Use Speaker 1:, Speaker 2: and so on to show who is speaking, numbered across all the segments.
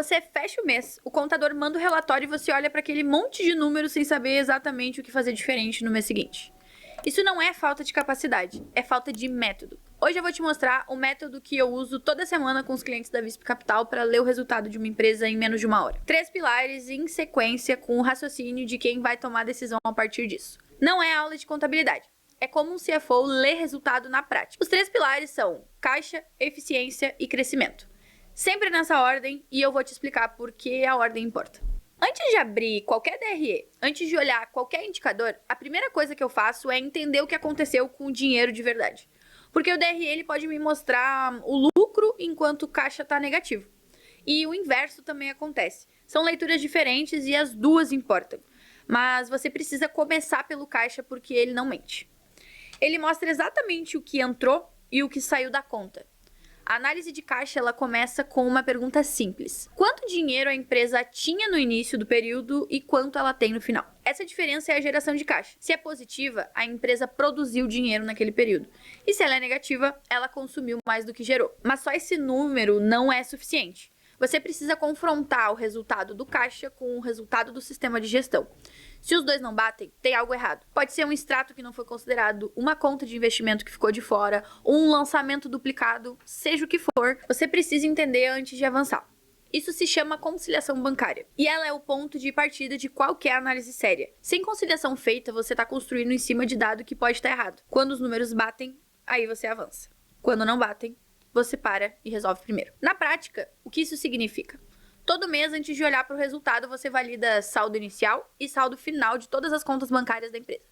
Speaker 1: Você fecha o mês, o contador manda o relatório e você olha para aquele monte de números sem saber exatamente o que fazer diferente no mês seguinte. Isso não é falta de capacidade, é falta de método. Hoje eu vou te mostrar o método que eu uso toda semana com os clientes da Visp Capital para ler o resultado de uma empresa em menos de uma hora. 3 pilares em sequência com o raciocínio de quem vai tomar decisão a partir disso. Não é aula de contabilidade. É como um CFO ler resultado na prática. Os 3 pilares são caixa, eficiência e crescimento. Sempre nessa ordem, e eu vou te explicar por que a ordem importa. Antes de abrir qualquer DRE, antes de olhar qualquer indicador, a primeira coisa que eu faço é entender o que aconteceu com o dinheiro de verdade. Porque o DRE ele pode me mostrar o lucro enquanto o caixa está negativo. E o inverso também acontece. São leituras diferentes e as duas importam. Mas você precisa começar pelo caixa porque ele não mente. Ele mostra exatamente o que entrou e o que saiu da conta. A análise de caixa ela começa com uma pergunta simples. Quanto dinheiro a empresa tinha no início do período e quanto ela tem no final? Essa diferença é a geração de caixa. Se é positiva, a empresa produziu dinheiro naquele período. E se ela é negativa, ela consumiu mais do que gerou. Mas só esse número não é suficiente. Você precisa confrontar o resultado do caixa com o resultado do sistema de gestão. Se os dois não batem, tem algo errado. Pode ser um extrato que não foi considerado, uma conta de investimento que ficou de fora, ou um lançamento duplicado, seja o que for, você precisa entender antes de avançar. Isso se chama conciliação bancária. E ela é o ponto de partida de qualquer análise séria. Sem conciliação feita, você está construindo em cima de dado que pode estar errado. Quando os números batem, aí você avança. Quando não batem, você para e resolve primeiro. Na prática, o que isso significa? Todo mês, antes de olhar para o resultado, você valida saldo inicial e saldo final de todas as contas bancárias da empresa,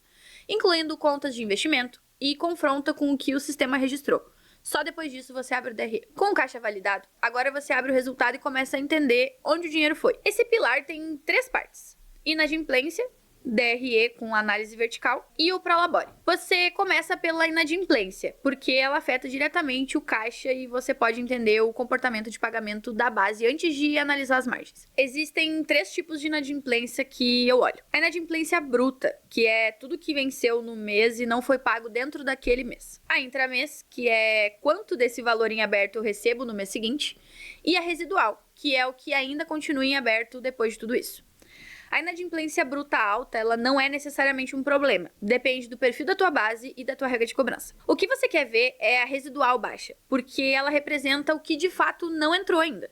Speaker 1: incluindo contas de investimento, e confronta com o que o sistema registrou. Só depois disso você abre o DRE. Com o caixa validado, agora você abre o resultado e começa a entender onde o dinheiro foi. Esse pilar tem 3 partes: inadimplência, DRE com análise vertical e o Prolabore. Você começa pela inadimplência, porque ela afeta diretamente o caixa e você pode entender o comportamento de pagamento da base antes de analisar as margens. Existem 3 tipos de inadimplência que eu olho. A inadimplência bruta, que é tudo que venceu no mês e não foi pago dentro daquele mês. A intramês, que é quanto desse valor em aberto eu recebo no mês seguinte. E a residual, que é o que ainda continua em aberto depois de tudo isso. A inadimplência bruta alta, ela não é necessariamente um problema. Depende do perfil da tua base e da tua regra de cobrança. O que você quer ver é a residual baixa, porque ela representa o que de fato não entrou ainda.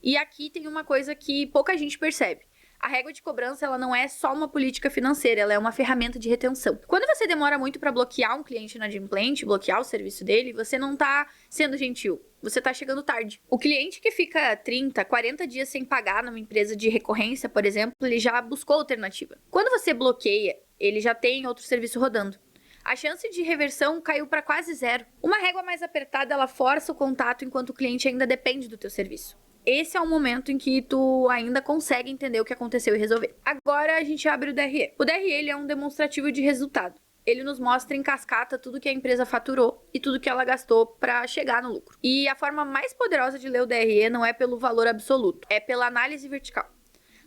Speaker 1: E aqui tem uma coisa que pouca gente percebe. A régua de cobrança ela não é só uma política financeira, ela é uma ferramenta de retenção. Quando você demora muito para bloquear um cliente inadimplente, bloquear o serviço dele, você não está sendo gentil, você está chegando tarde. O cliente que fica 30, 40 dias sem pagar numa empresa de recorrência, por exemplo, ele já buscou alternativa. Quando você bloqueia, ele já tem outro serviço rodando. A chance de reversão caiu para quase zero. Uma régua mais apertada, ela força o contato enquanto o cliente ainda depende do teu serviço. Esse é o momento em que tu ainda consegue entender o que aconteceu e resolver. Agora a gente abre o DRE. O DRE ele é um demonstrativo de resultado. Ele nos mostra em cascata tudo que a empresa faturou e tudo que ela gastou para chegar no lucro. E a forma mais poderosa de ler o DRE não é pelo valor absoluto, é pela análise vertical.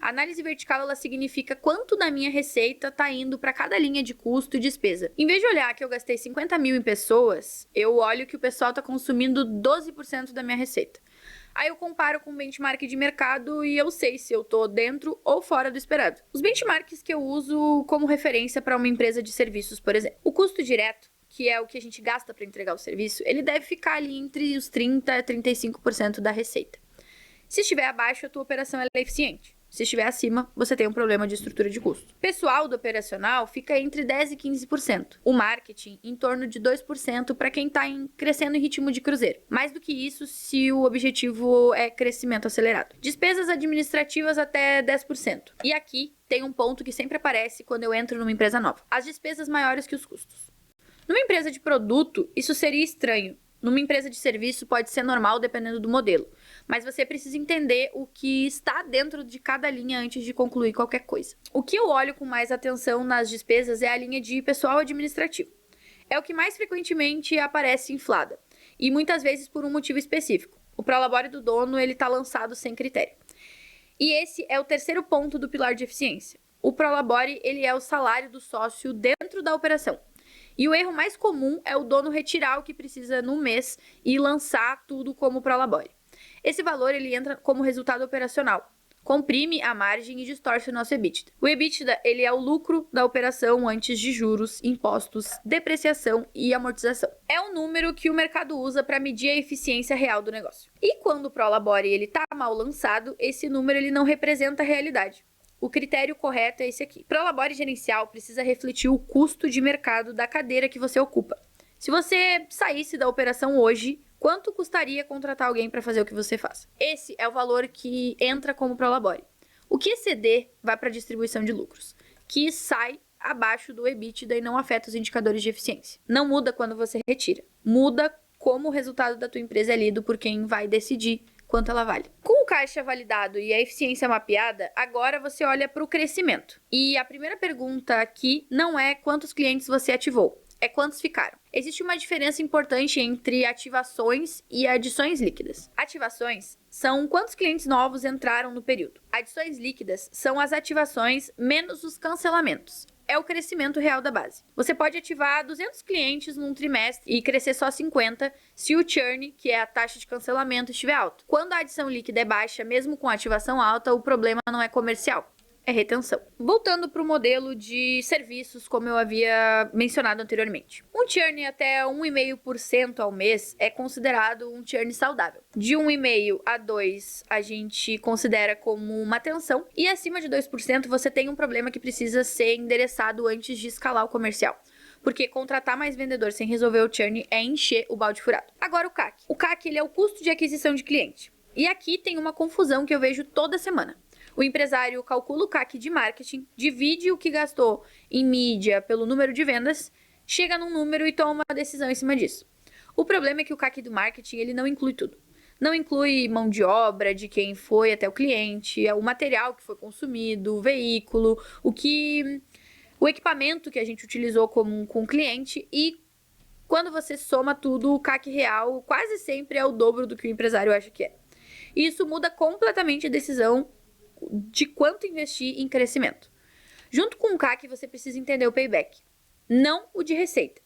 Speaker 1: A análise vertical ela significa quanto da minha receita está indo para cada linha de custo e despesa. Em vez de olhar que eu gastei 50 mil em pessoas, eu olho que o pessoal está consumindo 12% da minha receita. Aí eu comparo com o benchmark de mercado e eu sei se eu tô dentro ou fora do esperado. Os benchmarks que eu uso como referência para uma empresa de serviços, por exemplo. O custo direto, que é o que a gente gasta para entregar o serviço, ele deve ficar ali entre os 30% e 35% da receita. Se estiver abaixo, a tua operação é eficiente. Se estiver acima, você tem um problema de estrutura de custo. Pessoal do operacional fica entre 10% e 15%. O marketing, em torno de 2% para quem está crescendo em ritmo de cruzeiro. Mais do que isso, se o objetivo é crescimento acelerado. Despesas administrativas até 10%. E aqui tem um ponto que sempre aparece quando eu entro numa empresa nova. As despesas maiores que os custos. Numa empresa de produto, isso seria estranho. Numa empresa de serviço pode ser normal dependendo do modelo, mas você precisa entender o que está dentro de cada linha antes de concluir qualquer coisa. O que eu olho com mais atenção nas despesas é a linha de pessoal administrativo. É o que mais frequentemente aparece inflada, e muitas vezes por um motivo específico. O Prolabore do dono ele está lançado sem critério. E esse é o terceiro ponto do pilar de eficiência. O Prolabore ele é o salário do sócio dentro da operação. E o erro mais comum é o dono retirar o que precisa no mês e lançar tudo como Prolabore. Esse valor ele entra como resultado operacional, comprime a margem e distorce o nosso EBITDA. O EBITDA ele é o lucro da operação antes de juros, impostos, depreciação e amortização. É um número que o mercado usa para medir a eficiência real do negócio. E quando o Prolabore ele está mal lançado, esse número ele não representa a realidade. O critério correto é esse aqui. Prolabore gerencial precisa refletir o custo de mercado da cadeira que você ocupa. Se você saísse da operação hoje, quanto custaria contratar alguém para fazer o que você faz? Esse é o valor que entra como Prolabore. O que exceder vai para a distribuição de lucros, que sai abaixo do EBITDA e não afeta os indicadores de eficiência. Não muda quando você retira. Muda como o resultado da tua empresa é lido por quem vai decidir quanto ela vale. Com o caixa validado e a eficiência mapeada, agora você olha para o crescimento. E a primeira pergunta aqui não é quantos clientes você ativou, é quantos ficaram. Existe uma diferença importante entre ativações e adições líquidas. Ativações são quantos clientes novos entraram no período. Adições líquidas são as ativações menos os cancelamentos. É o crescimento real da base. Você pode ativar 200 clientes num trimestre e crescer só 50 se o churn, que é a taxa de cancelamento, estiver alto. Quando a adição líquida é baixa, mesmo com ativação alta, o problema não é comercial, é retenção. Voltando para o modelo de serviços, como eu havia mencionado anteriormente. Um churn até 1,5% ao mês é considerado um churn saudável. De 1,5% a 2% a gente considera como uma tensão. E acima de 2% você tem um problema que precisa ser endereçado antes de escalar o comercial. Porque contratar mais vendedor sem resolver o churn é encher o balde furado. Agora o CAC. O CAC ele é o custo de aquisição de cliente. E aqui tem uma confusão que eu vejo toda semana. O empresário calcula o CAC de marketing, divide o que gastou em mídia pelo número de vendas, chega num número e toma uma decisão em cima disso. O problema é que o CAC do marketing ele não inclui tudo. Não inclui mão de obra de quem foi até o cliente, o material que foi consumido, o veículo, o equipamento que a gente utilizou com o cliente e quando você soma tudo, o CAC real quase sempre é o dobro do que o empresário acha que é. E isso muda completamente a decisão de quanto investir em crescimento. Junto com o CAC, você precisa entender o payback, não o de receita,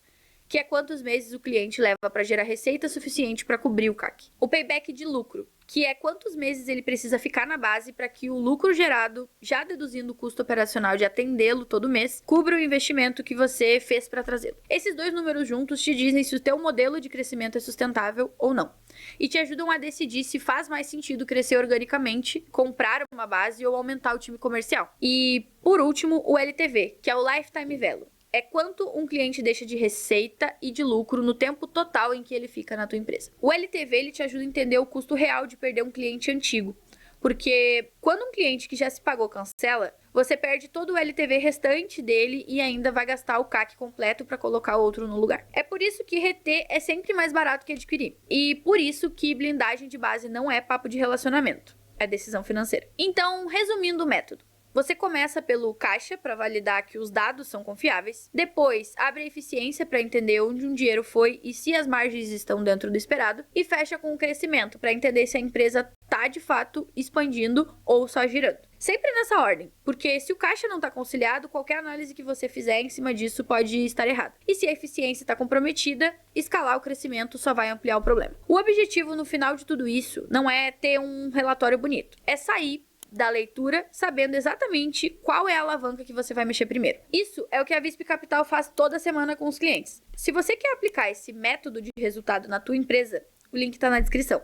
Speaker 1: que é quantos meses o cliente leva para gerar receita suficiente para cobrir o CAC. O payback de lucro, que é quantos meses ele precisa ficar na base para que o lucro gerado, já deduzindo o custo operacional de atendê-lo todo mês, cubra o investimento que você fez para trazê-lo. Esses dois números juntos te dizem se o teu modelo de crescimento é sustentável ou não. E te ajudam a decidir se faz mais sentido crescer organicamente, comprar uma base ou aumentar o time comercial. E, por último, o LTV, que é o Lifetime Value. É quanto um cliente deixa de receita e de lucro no tempo total em que ele fica na tua empresa. O LTV ele te ajuda a entender o custo real de perder um cliente antigo. Porque quando um cliente que já se pagou cancela, você perde todo o LTV restante dele e ainda vai gastar o CAC completo para colocar outro no lugar. É por isso que reter é sempre mais barato que adquirir. E por isso que blindagem de base não é papo de relacionamento, é decisão financeira. Então, resumindo o método. Você começa pelo caixa para validar que os dados são confiáveis. Depois, abre a eficiência para entender onde um dinheiro foi e se as margens estão dentro do esperado. E fecha com o crescimento para entender se a empresa está de fato expandindo ou só girando. Sempre nessa ordem, porque se o caixa não está conciliado, qualquer análise que você fizer em cima disso pode estar errada. E se a eficiência está comprometida, escalar o crescimento só vai ampliar o problema. O objetivo no final de tudo isso não é ter um relatório bonito, é sair da leitura, sabendo exatamente qual é a alavanca que você vai mexer primeiro. Isso é o que a Visp Capital faz toda semana com os clientes. Se você quer aplicar esse método de resultado na tua empresa, o link está na descrição.